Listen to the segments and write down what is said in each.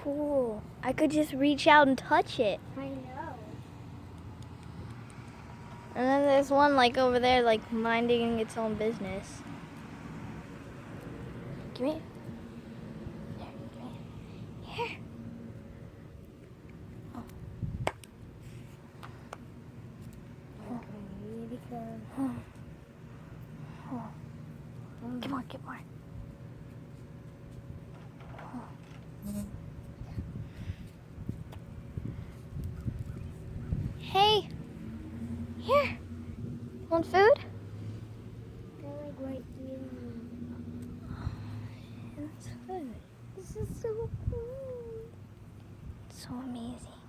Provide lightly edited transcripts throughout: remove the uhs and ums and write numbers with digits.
cool. I could just reach out and touch it. I know. And then there's one like over there, like minding its own business. Give me. There, give me. Here. Oh. Really good. Oh. Oh. Get more, get more. Oh. Hey. Here. Want food? They're like right here. It's good. This is so cool. So amazing.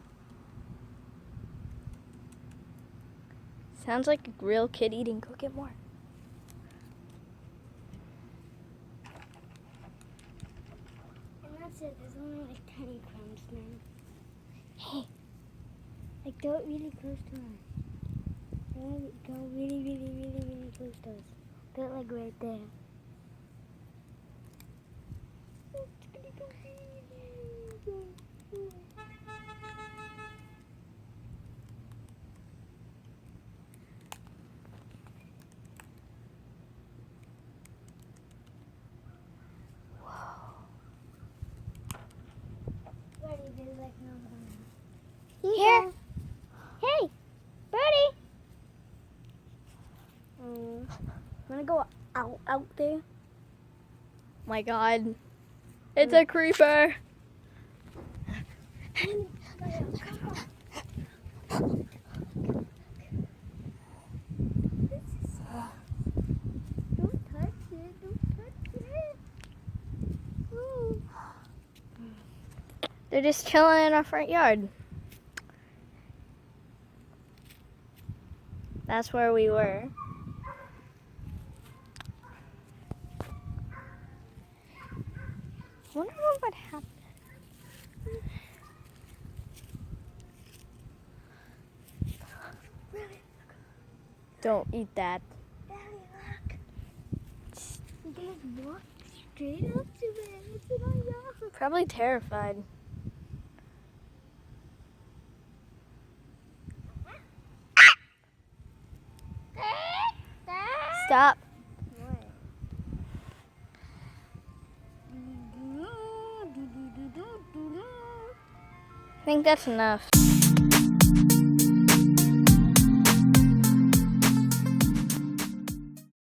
Sounds like a real kid eating. Go get more. And that's it. There's only like tiny crumbs now. Hey. Like go really close to us. Go really close to us. Go like right there. It's gonna go really. Ready, there's like no one. Here. Hey, birdie. Wanna go out there? My God. It's a creeper. Don't touch it. Don't touch it. Ooh. They're just chilling in our front yard. That's where we were. I wonder what would happen. Don't eat that. Daddy, look. You guys walk straight up to it. It's in our yard. Probably terrified. Stop. I think that's enough.